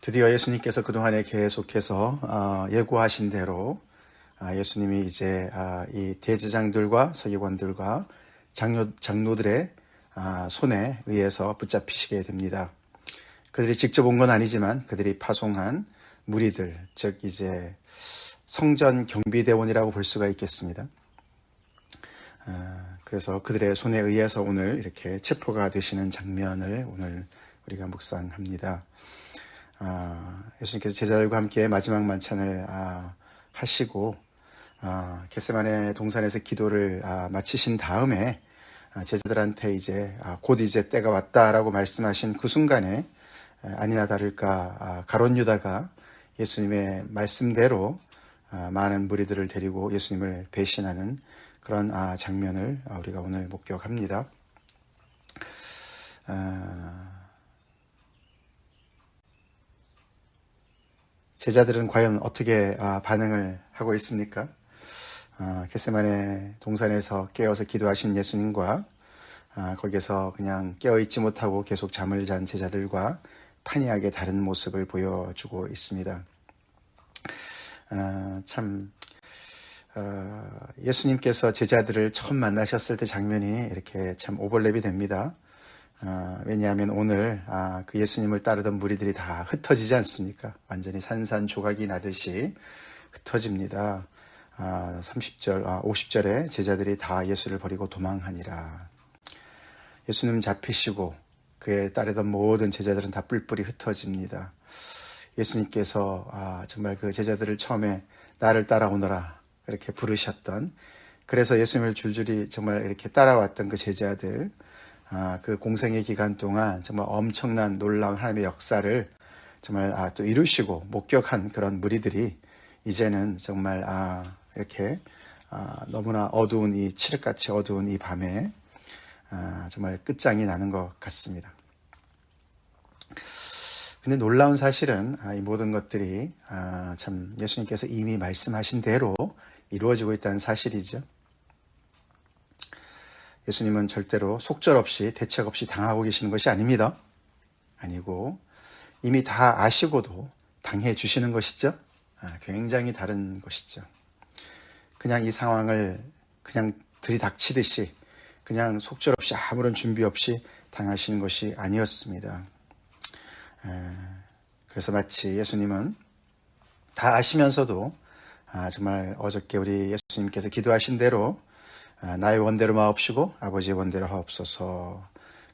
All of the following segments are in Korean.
드디어 예수님께서 그동안에 계속해서 예고하신 대로 예수님이 이제 이 대제장들과 서기관들과 장로들의 손에 의해서 붙잡히시게 됩니다. 그들이 직접 온 건 아니지만 그들이 파송한 무리들, 즉 이제 성전 경비대원이라고 볼 수가 있겠습니다. 그래서 그들의 손에 의해서 오늘 이렇게 체포가 되시는 장면을 오늘 우리가 묵상합니다. 예수님께서 제자들과 함께 마지막 만찬을 하시고 겟세마네 동산에서 기도를 마치신 다음에 제자들한테 이제 곧 이제 때가 왔다라고 말씀하신 그 순간에 아니나 다를까 가룟 유다가 예수님의 말씀대로 많은 무리들을 데리고 예수님을 배신하는 그런 장면을 우리가 오늘 목격합니다. 제자들은 과연 어떻게 반응을 하고 있습니까? 겟세마네 동산에서 깨어서 기도하신 예수님과 거기에서 그냥 깨어있지 못하고 계속 잠을 잔 제자들과 판이하게 다른 모습을 보여주고 있습니다. 예수님께서 제자들을 처음 만나셨을 때 장면이 이렇게 참 오버랩이 됩니다. 왜냐하면 오늘 그 예수님을 따르던 무리들이 다 흩어지지 않습니까? 완전히 산산조각이 나듯이 흩어집니다. 50절에 제자들이 다 예수를 버리고 도망하니라. 예수님 잡히시고 그에 따르던 모든 제자들은 다 뿔뿔이 흩어집니다. 예수님께서 정말 그 제자들을 처음에 나를 따라오너라 이렇게 부르셨던, 그래서 예수님을 줄줄이 정말 이렇게 따라왔던 그 제자들, 그 공생의 기간 동안 정말 엄청난 놀라운 하나님의 역사를 정말 또 이루시고 목격한 그런 무리들이 이제는 정말 이렇게 너무나 어두운 이 칠흑같이 어두운 이 밤에 정말 끝장이 나는 것 같습니다. 근데 놀라운 사실은 이 모든 것들이 참 예수님께서 이미 말씀하신 대로 이루어지고 있다는 사실이죠. 예수님은 절대로 속절없이 대책 없이 당하고 계시는 것이 아닙니다. 아니고 이미 다 아시고도 당해 주시는 것이죠. 굉장히 다른 것이죠. 그냥 이 상황을 그냥 들이닥치듯이 그냥 속절없이 아무런 준비 없이 당하시는 것이 아니었습니다. 그래서 마치 예수님은 다 아시면서도 정말 어저께 우리 예수님께서 기도하신 대로 나의 원대로 마옵시고 아버지의 원대로 하옵소서,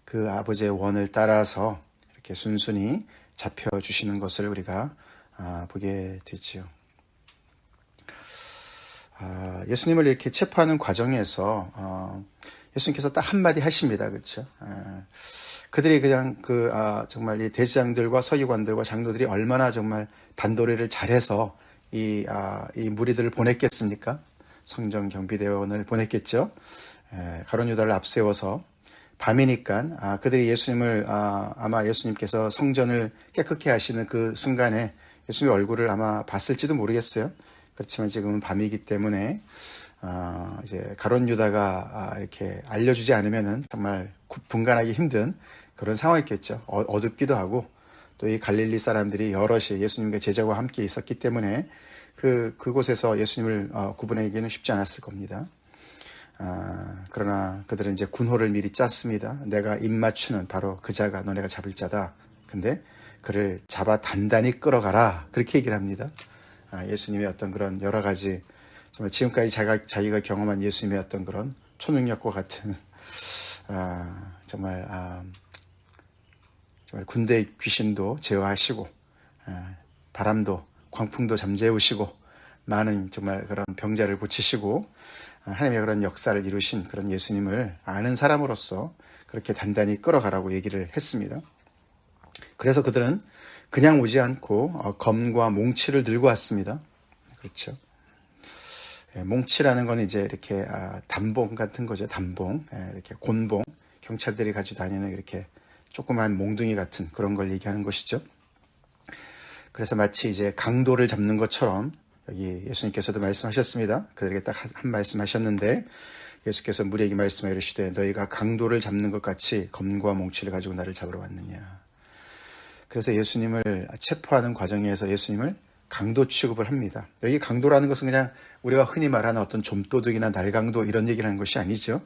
그 아버지의 원을 따라서 이렇게 순순히 잡혀주시는 것을 우리가 보게 되지요. 예수님을 이렇게 체포하는 과정에서 예수님께서 딱 한마디 하십니다. 그렇죠? 그들이 그냥 정말 이 대제장들과 서기관들과 장로들이 얼마나 정말 단도리를 잘해서 이 무리들을 보냈겠습니까? 성전 경비대원을 보냈겠죠. 가룟 유다를 앞세워서 밤이니까 그들이 예수님을 아마 예수님께서 성전을 깨끗게 하시는 그 순간에 예수님의 얼굴을 아마 봤을지도 모르겠어요. 그렇지만 지금은 밤이기 때문에 이제 가룟 유다가 이렇게 알려주지 않으면은 정말 분간하기 힘든 그런 상황이겠죠. 어둡기도 하고 또 이 갈릴리 사람들이 여럿이 예수님과 제자와 함께 있었기 때문에 그곳에서 예수님을 구분하기는 쉽지 않았을 겁니다. 그러나 그들은 이제 군호를 미리 짰습니다. 내가 입맞추는 바로 그 자가 너네가 잡을 자다. 근데 그를 잡아 단단히 끌어가라. 그렇게 얘기를 합니다. 예수님의 어떤 그런 여러 가지 정말 지금까지 자기가 경험한 예수님의 어떤 그런 초능력과 같은 정말 군대의 귀신도 제어하시고 바람도 광풍도 잠재우시고 많은 정말 그런 병자를 고치시고 하나님의 그런 역사를 이루신 그런 예수님을 아는 사람으로서 그렇게 단단히 끌어가라고 얘기를 했습니다. 그래서 그들은 그냥 오지 않고 검과 몽치를 들고 왔습니다. 그렇죠. 몽치라는 건 이제 이렇게 단봉 같은 거죠. 단봉, 이렇게 곤봉, 경찰들이 가지고 다니는 이렇게 조그만 몽둥이 같은 그런 걸 얘기하는 것이죠. 그래서 마치 이제 강도를 잡는 것처럼 여기 예수님께서도 말씀하셨습니다. 그들에게 딱 한 말씀 하셨는데 예수께서 무리에게 말씀하여 이르시되 너희가 강도를 잡는 것 같이 검과 몽치를 가지고 나를 잡으러 왔느냐. 그래서 예수님을 체포하는 과정에서 예수님을 강도 취급을 합니다. 여기 강도라는 것은 그냥 우리가 흔히 말하는 어떤 좀도둑이나 날강도 이런 얘기를 하는 것이 아니죠.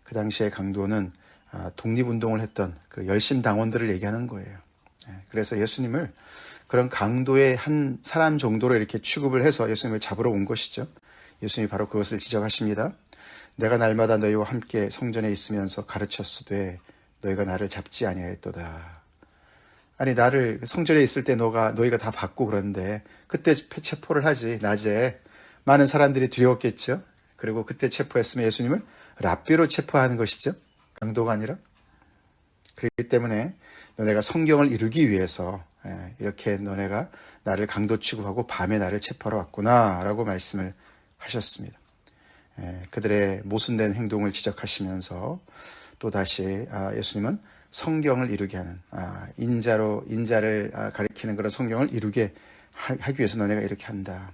그 당시에 강도는 독립운동을 했던 그 열심당원들을 얘기하는 거예요. 그래서 예수님을 그런 강도의 한 사람 정도로 이렇게 취급을 해서 예수님을 잡으러 온 것이죠. 예수님이 바로 그것을 지적하십니다. 내가 날마다 너희와 함께 성전에 있으면서 가르쳤으되 너희가 나를 잡지 아니하였도다. 아니 나를 성전에 있을 때 너희가 다 받고 그러는데 그때 체포를 하지. 낮에 많은 사람들이 두려웠겠죠. 그리고 그때 체포했으면 예수님을 랍비로 체포하는 것이죠. 강도가 아니라. 그렇기 때문에 너네가 성경을 이루기 위해서 이렇게 너네가 나를 강도 취급하고 밤에 나를 체포하러 왔구나 라고 말씀을 하셨습니다. 그들의 모순된 행동을 지적하시면서 또다시 예수님은 성경을 이루게 하는 인자를 가리키는 그런 성경을 이루게 하기 위해서 너네가 이렇게 한다.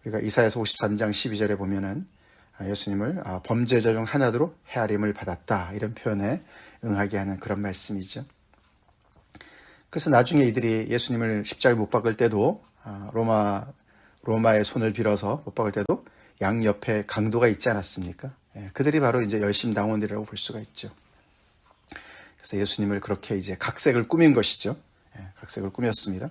그러니까 이사야서 53장 12절에 보면은 예수님을 범죄자 중 하나로 헤아림을 받았다 이런 표현에 응하게 하는 그런 말씀이죠. 그래서 나중에 이들이 예수님을 십자가에 못 박을 때도 로마의 손을 빌어서 못 박을 때도 양 옆에 강도가 있지 않았습니까? 그들이 바로 이제 열심당원들이라고 볼 수가 있죠. 그래서 예수님을 그렇게 이제 각색을 꾸민 것이죠. 각색을 꾸몄습니다.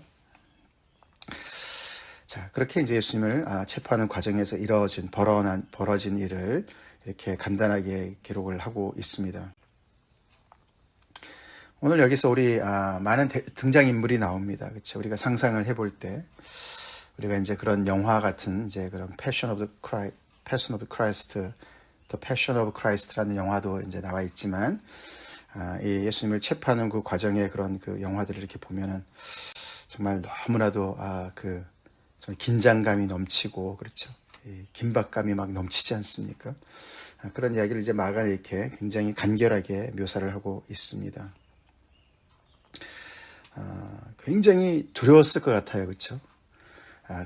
자, 그렇게 이제 예수님을 체포하는 과정에서 벌어진 일을 이렇게 간단하게 기록을 하고 있습니다. 오늘 여기서 우리 많은 등장인물이 나옵니다. 그렇죠? 우리가 상상을 해볼 때 우리가 이제 그런 영화 같은 이제 그런 Passion of Christ, The Passion of Christ라는 영화도 이제 나와 있지만 이 예수님을 체포하는 그 과정의 그런 그 영화들을 이렇게 보면은 정말 너무나도 긴장감이 넘치고 그렇죠. 긴박감이 막 넘치지 않습니까? 그런 이야기를 이제 마가가 이렇게 굉장히 간결하게 묘사를 하고 있습니다. 굉장히 두려웠을 것 같아요, 그렇죠?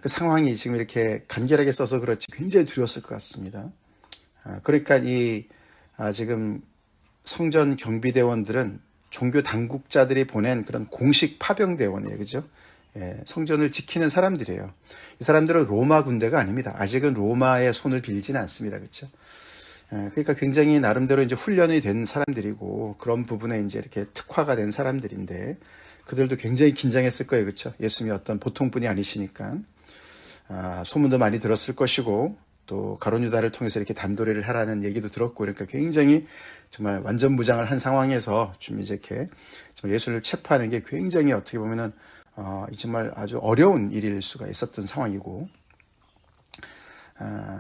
그 상황이 지금 이렇게 간결하게 써서 그렇지 굉장히 두려웠을 것 같습니다. 그러니까 지금 성전 경비대원들은 종교 당국자들이 보낸 그런 공식 파병대원이에요, 그죠? 성전을 지키는 사람들이에요. 이 사람들은 로마 군대가 아닙니다. 아직은 로마의 손을 빌리지는 않습니다, 그렇죠? 그러니까 굉장히 나름대로 이제 훈련이 된 사람들이고 그런 부분에 이제 이렇게 특화가 된 사람들인데 그들도 굉장히 긴장했을 거예요, 그렇죠? 예수님이 어떤 보통 분이 아니시니까 소문도 많이 들었을 것이고 또 가룟 유다를 통해서 이렇게 단도리를 하라는 얘기도 들었고 그러니까 굉장히 정말 완전 무장을 한 상황에서 좀 이제 이렇게 정말 예수를 체포하는 게 굉장히 어떻게 보면은 정말 아주 어려운 일일 수가 있었던 상황이고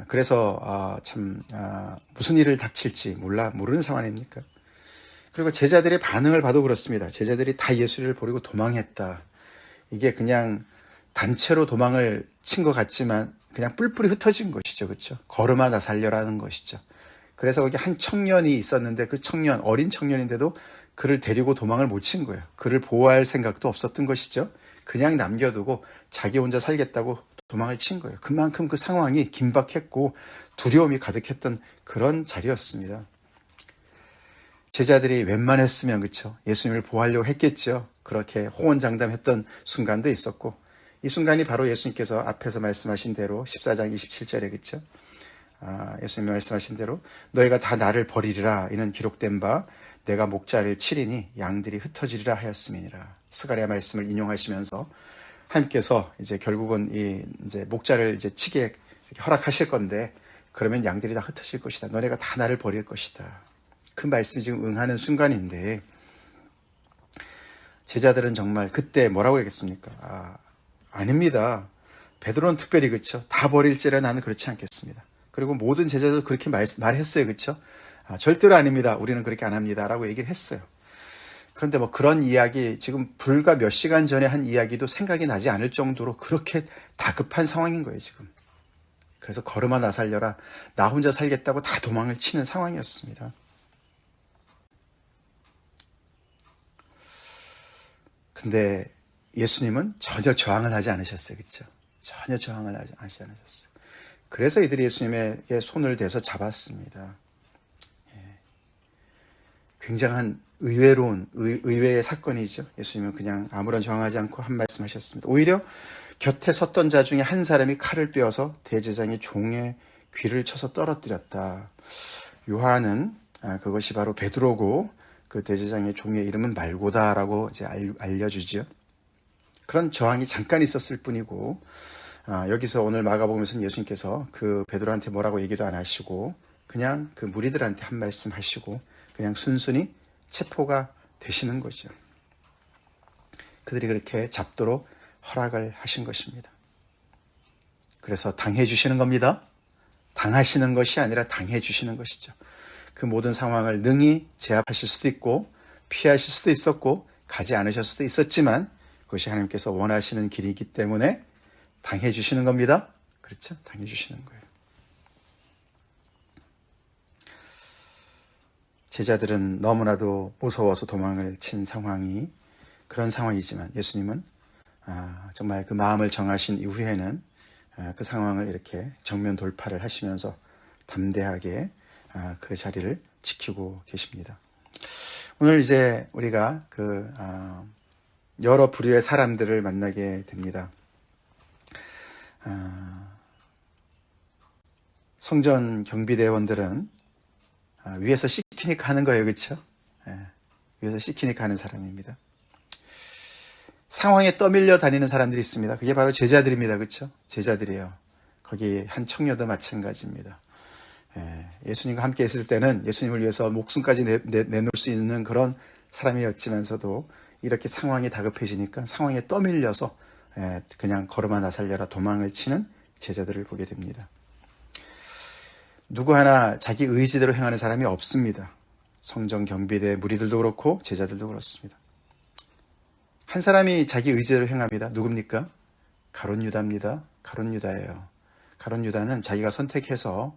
그래서 무슨 일을 닥칠지 모르는 상황 아닙니까? 그리고 제자들의 반응을 봐도 그렇습니다. 제자들이 다 예수를 버리고 도망했다. 이게 그냥 단체로 도망을 친 것 같지만 그냥 뿔뿔이 흩어진 것이죠. 그렇죠? 걸음아 나 살려라는 것이죠. 그래서 거기 한 청년이 있었는데 그 어린 청년인데도 그를 데리고 도망을 못 친 거예요. 그를 보호할 생각도 없었던 것이죠. 그냥 남겨두고 자기 혼자 살겠다고 도망을 친 거예요. 그만큼 그 상황이 긴박했고 두려움이 가득했던 그런 자리였습니다. 제자들이 웬만했으면 그렇죠. 예수님을 보호하려고 했겠죠. 그렇게 호언장담했던 순간도 있었고 이 순간이 바로 예수님께서 앞에서 말씀하신 대로 14장 27절에 그렇죠. 예수님이 말씀하신 대로 너희가 다 나를 버리리라 이는 기록된 바 내가 목자를 치리니 양들이 흩어지리라 하였음이니라. 스가랴 말씀을 인용하시면서 하나님께서 이제 결국은 이제 목자를 이제 치게 허락하실 건데 그러면 양들이 다 흩어질 것이다. 너네가 다 나를 버릴 것이다. 그 말씀이 지금 응하는 순간인데 제자들은 정말 그때 뭐라고 하겠습니까? 아닙니다. 베드로는 특별히 그렇죠. 다 버릴지라 나는 그렇지 않겠습니다. 그리고 모든 제자들도 그렇게 말했어요. 그렇죠? 절대로 아닙니다. 우리는 그렇게 안 합니다. 라고 얘기를 했어요. 그런데 뭐 그런 이야기 지금 불과 몇 시간 전에 한 이야기도 생각이 나지 않을 정도로 그렇게 다급한 상황인 거예요. 지금. 그래서 걸음아 나 살려라. 나 혼자 살겠다고 다 도망을 치는 상황이었습니다. 근데 예수님은 전혀 저항을 하지 않으셨어요. 그렇죠? 전혀 저항을 하지 않으셨어요. 그래서 이들이 예수님에게 손을 대서 잡았습니다. 굉장한 의외로운 의외의 사건이죠. 예수님은 그냥 아무런 정하지 않고 한 말씀 하셨습니다. 오히려 곁에 섰던 자 중에 한 사람이 칼을 빼어서 대제사장의 종의 귀를 쳐서 떨어뜨렸다. 요한은 그것이 바로 베드로고 그 대제사장의 종의 이름은 말고다라고 이제 알려주죠. 그런 저항이 잠깐 있었을 뿐이고 여기서 오늘 마가복음에서는 예수님께서 그 베드로한테 뭐라고 얘기도 안 하시고 그냥 그 무리들한테 한 말씀 하시고 그냥 순순히 체포가 되시는 거죠. 그들이 그렇게 잡도록 허락을 하신 것입니다. 그래서 당해 주시는 겁니다. 당하시는 것이 아니라 당해 주시는 것이죠. 그 모든 상황을 능히 제압하실 수도 있고 피하실 수도 있었고 가지 않으실 수도 있었지만 그것이 하나님께서 원하시는 길이기 때문에 당해 주시는 겁니다. 그렇죠? 당해 주시는 거예요. 제자들은 너무나도 무서워서 도망을 친 상황이 그런 상황이지만 예수님은 정말 그 마음을 정하신 이후에는 그 상황을 이렇게 정면 돌파를 하시면서 담대하게 그 자리를 지키고 계십니다. 오늘 이제 우리가 그 여러 부류의 사람들을 만나게 됩니다. 성전 경비대원들은 위에서 시키니까 하는 거예요. 그렇죠? 위에서 시키니까 하는 사람입니다. 상황에 떠밀려 다니는 사람들이 있습니다. 그게 바로 제자들입니다. 그렇죠? 제자들이에요. 거기 한 청년도 마찬가지입니다. 예수님과 함께 있을 때는 예수님을 위해서 목숨까지 내놓을 수 있는 그런 사람이었지만서도 이렇게 상황이 다급해지니까 상황에 떠밀려서 그냥 걸어마 나살려라 도망을 치는 제자들을 보게 됩니다. 누구 하나 자기 의지대로 행하는 사람이 없습니다. 성전 경비대 무리들도 그렇고 제자들도 그렇습니다. 한 사람이 자기 의지대로 행합니다. 누굽니까? 가룟 유다입니다. 가룟 유다예요. 가룟 유다는 자기가 선택해서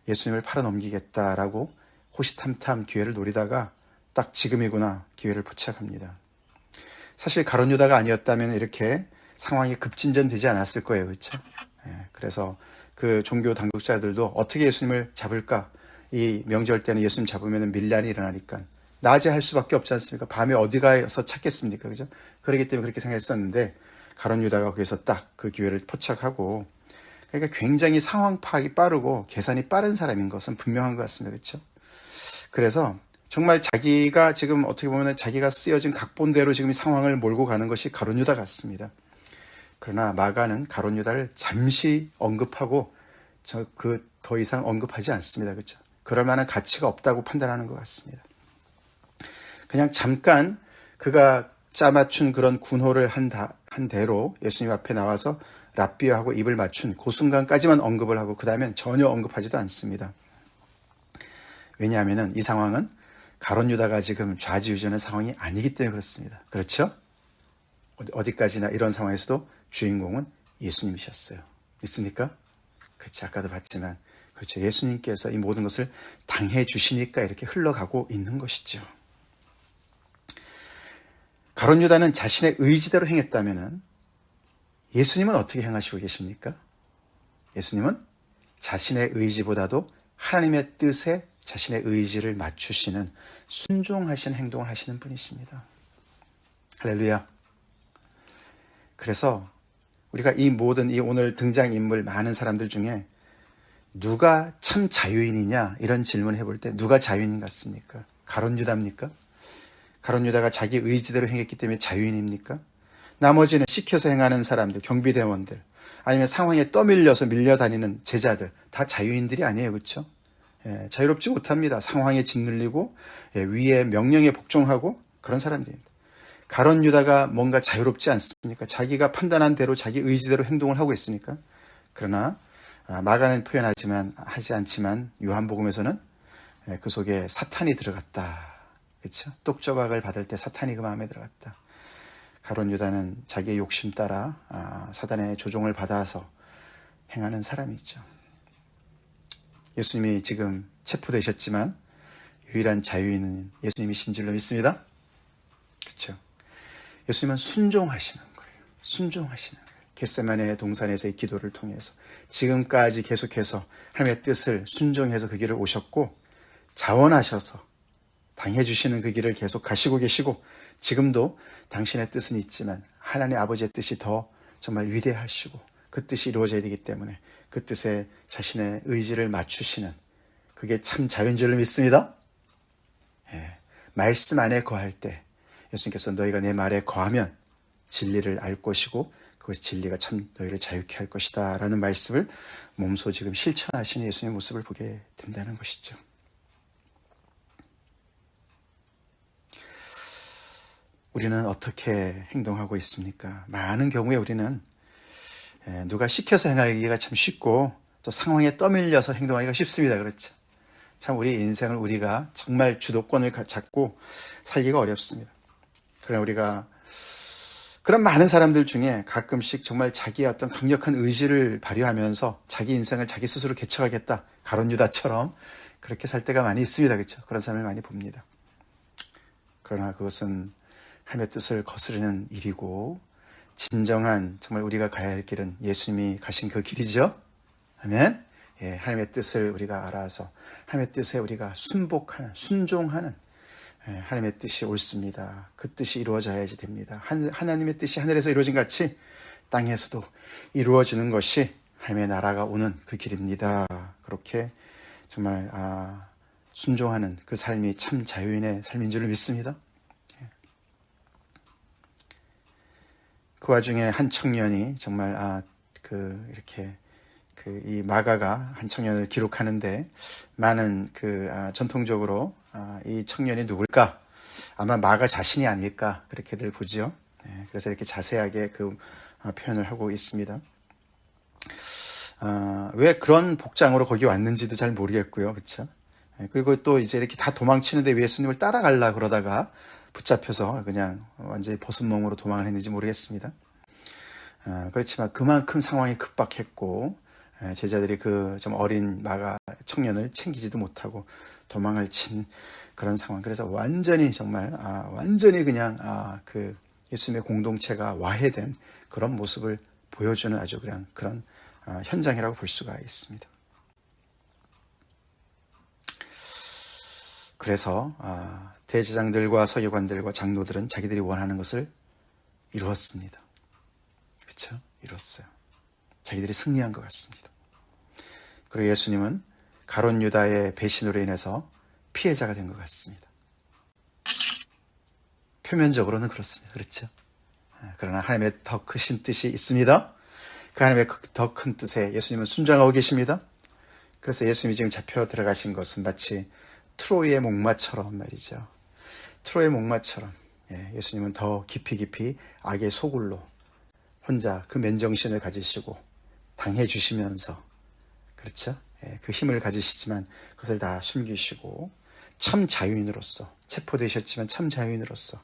예수님을 팔아넘기겠다라고 호시탐탐 기회를 노리다가 딱 지금이구나 기회를 포착합니다. 사실 가룟 유다가 아니었다면 이렇게 상황이 급진전되지 않았을 거예요. 그렇죠? 그래서 그 종교 당국자들도 어떻게 예수님을 잡을까? 이 명절 때는 예수님 잡으면 밀란이 일어나니까 낮에 할 수밖에 없지 않습니까? 밤에 어디 가서 찾겠습니까? 그죠? 그렇기 때문에 그렇게 생각했었는데 가룟 유다가 거기서 딱 그 기회를 포착하고 그러니까 굉장히 상황 파악이 빠르고 계산이 빠른 사람인 것은 분명한 것 같습니다. 그렇죠? 그래서 정말 자기가 지금 어떻게 보면 자기가 쓰여진 각본대로 지금 이 상황을 몰고 가는 것이 가룟 유다 같습니다. 그러나 마가는 가룟 유다를 잠시 언급하고 더 이상 언급하지 않습니다. 그렇죠? 그럴 만한 가치가 없다고 판단하는 것 같습니다. 그냥 잠깐 그가 짜맞춘 그런 군호를 한 대로 예수님 앞에 나와서 랍비어하고 입을 맞춘 그 순간까지만 언급을 하고 그 다음엔 전혀 언급하지도 않습니다. 왜냐하면 이 상황은 가룟 유다가 지금 좌지우지하는 상황이 아니기 때문에 그렇습니다. 그렇죠? 어디까지나 이런 상황에서도 주인공은 예수님이셨어요. 믿습니까? 그렇죠. 아까도 봤지만 그렇죠. 예수님께서 이 모든 것을 당해 주시니까 이렇게 흘러가고 있는 것이죠. 가룟 유다는 자신의 의지대로 행했다면 예수님은 어떻게 행하시고 계십니까? 예수님은 자신의 의지보다도 하나님의 뜻에 자신의 의지를 맞추시는 순종하신 행동을 하시는 분이십니다. 할렐루야. 그래서 우리가 이 모든 이 오늘 등장인물 많은 사람들 중에 누가 참 자유인이냐 이런 질문을 해볼 때 누가 자유인 같습니까? 가룟 유다입니까? 가룟 유다가 자기 의지대로 행했기 때문에 자유인입니까? 나머지는 시켜서 행하는 사람들, 경비대원들, 아니면 상황에 떠밀려서 밀려다니는 제자들 다 자유인들이 아니에요. 그렇죠? 자유롭지 못합니다. 상황에 짓눌리고 위의 명령에 복종하고 그런 사람들입니다. 가룟 유다가 뭔가 자유롭지 않습니까? 자기가 판단한 대로 자기 의지대로 행동을 하고 있으니까. 그러나 마가는 하지 않지만 요한복음에서는 그 속에 사탄이 들어갔다. 그렇죠? 똑조각을 받을 때 사탄이 그 마음에 들어갔다. 가룟 유다는 자기의 욕심 따라 사단의 조종을 받아서 행하는 사람이죠. 예수님이 지금 체포되셨지만 유일한 자유인은 예수님이신 줄로 믿습니다. 그렇죠? 예수님은 순종하시는 거예요. 순종하시는 거예요. 겟세마네 동산에서의 기도를 통해서 지금까지 계속해서 하나님의 뜻을 순종해서 그 길을 오셨고 자원하셔서 당해주시는 그 길을 계속 가시고 계시고 지금도 당신의 뜻은 있지만 하나님 아버지의 뜻이 더 정말 위대하시고 그 뜻이 이루어져야 되기 때문에 그 뜻에 자신의 의지를 맞추시는 그게 참 자유인 줄을 믿습니다. 예, 말씀 안에 거할 때 예수님께서 너희가 내 말에 거하면 진리를 알 것이고 그것이 진리가 참 너희를 자유케 할 것이다 라는 말씀을 몸소 지금 실천하시는 예수님의 모습을 보게 된다는 것이죠. 우리는 어떻게 행동하고 있습니까? 많은 경우에 우리는 누가 시켜서 행하기가 참 쉽고 또 상황에 떠밀려서 행동하기가 쉽습니다. 그렇죠? 참 우리 인생을 우리가 정말 주도권을 잡고 살기가 어렵습니다. 그러나 우리가 그런 많은 사람들 중에 가끔씩 정말 자기의 어떤 강력한 의지를 발휘하면서 자기 인생을 자기 스스로 개척하겠다. 가룟 유다처럼 그렇게 살 때가 많이 있습니다. 그렇죠? 그런 사람을 많이 봅니다. 그러나 그것은 하나님의 뜻을 거스르는 일이고 진정한 정말 우리가 가야 할 길은 예수님이 가신 그 길이죠. 아멘. 예, 하나님의 뜻을 우리가 알아서 하나님의 뜻에 우리가 순복하는, 순종하는 하나님의 뜻이 옳습니다. 그 뜻이 이루어져야지 됩니다. 하나님의 뜻이 하늘에서 이루어진 같이 땅에서도 이루어지는 것이 하나님의 나라가 오는 그 길입니다. 그렇게 정말 순종하는 그 삶이 참 자유인의 삶인 줄 믿습니다. 그 와중에 한 청년이 정말 이 마가가 한 청년을 기록하는데 많은 전통적으로 이 청년이 누굴까? 아마 마가 자신이 아닐까 그렇게들 보지요. 그래서 이렇게 자세하게 그 표현을 하고 있습니다. 왜 그런 복장으로 거기 왔는지도 잘 모르겠고요, 그렇죠? 그리고 또 이제 이렇게 다 도망치는데 예수님을 따라가려 그러다가 붙잡혀서 그냥 완전히 벗은 몸으로 도망을 했는지 모르겠습니다. 그렇지만 그만큼 상황이 급박했고 제자들이 그 좀 어린 마가 청년을 챙기지도 못하고 도망을 친 그런 상황. 그래서 완전히 정말 완전히 그냥 그 예수님의 공동체가 와해된 그런 모습을 보여주는 아주 그냥 그런 현장이라고 볼 수가 있습니다. 그래서 대제장들과 서기관들과 장로들은 자기들이 원하는 것을 이루었습니다. 그렇죠? 이뤘어요. 자기들이 승리한 것 같습니다. 그리고 예수님은 가룟 유다의 배신으로 인해서 피해자가 된 것 같습니다. 표면적으로는 그렇습니다. 그렇죠? 그러나 하나님의 더 크신 뜻이 있습니다. 그 하나님의 더 큰 뜻에 예수님은 순종하고 계십니다. 그래서 예수님이 지금 잡혀 들어가신 것은 마치 트로이의 목마처럼 말이죠. 트로이의 목마처럼 예수님은 더 깊이 악의 소굴로 혼자 그 맨정신을 가지시고 당해주시면서 그렇죠? 그 힘을 가지시지만 그것을 다 숨기시고 참 자유인으로서 체포되셨지만 참 자유인으로서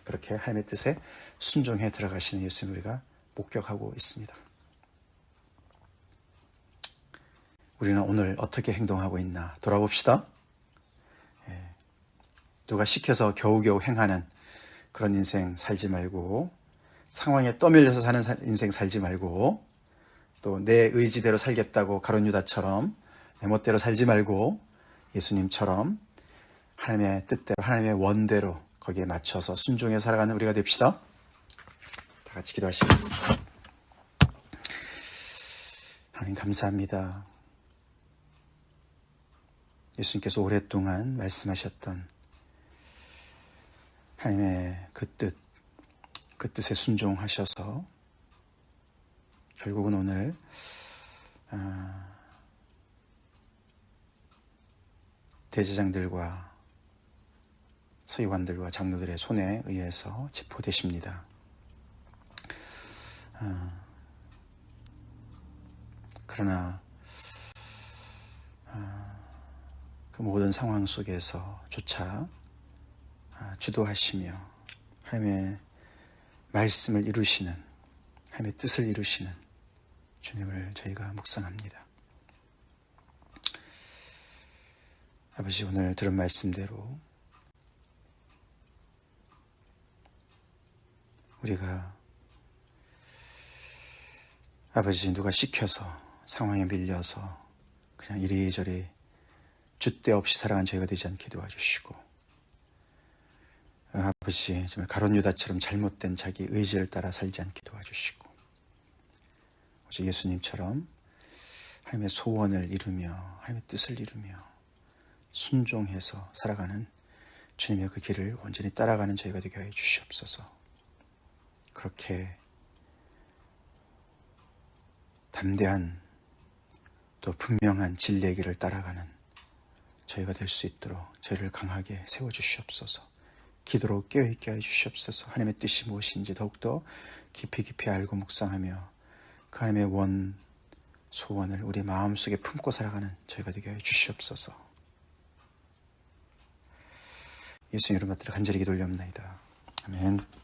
그렇게 하나님의 뜻에 순종해 들어가시는 예수님 우리가 목격하고 있습니다. 우리는 오늘 어떻게 행동하고 있나 돌아봅시다. 누가 시켜서 겨우겨우 행하는 그런 인생 살지 말고 상황에 떠밀려서 사는 인생 살지 말고 또 내 의지대로 살겠다고 가룟 유다처럼 내 멋대로 살지 말고 예수님처럼 하나님의 뜻대로 하나님의 원대로 거기에 맞춰서 순종해 살아가는 우리가 됩시다. 다 같이 기도하시겠습니다. 하나님 감사합니다. 예수님께서 오랫동안 말씀하셨던 하나님의 그 뜻에 순종하셔서 결국은 오늘 대제장들과 서기관들과 장로들의 손에 의해서 체포되십니다. 그러나 그 모든 상황 속에서 조차 주도하시며 하나님의 말씀을 이루시는 하나님의 뜻을 이루시는 주님을 저희가 묵상합니다. 아버지 오늘 들은 말씀대로 우리가 아버지 누가 시켜서 상황에 밀려서 그냥 이리저리 줏대 없이 살아간 저희가 되지 않게 도와주시고 아버지, 정말 가룟 유다처럼 잘못된 자기 의지를 따라 살지 않게 도와주시고, 오직 예수님처럼 하나님의 소원을 이루며 하나님의 뜻을 이루며 순종해서 살아가는 주님의 그 길을 온전히 따라가는 저희가 되게 하여 주시옵소서. 그렇게 담대한 또 분명한 진리의 길을 따라가는 저희가 될 수 있도록 저희를 강하게 세워주시옵소서. 기도로 깨어있게 해주시옵소서. 하나님의 뜻이 무엇인지 더욱더 깊이 알고 묵상하며 그 하나님의 소원을 우리 마음속에 품고 살아가는 저희가 되게 해주시옵소서. 예수님 이름 받들어 간절히 기도 올려옵나이다. 아멘.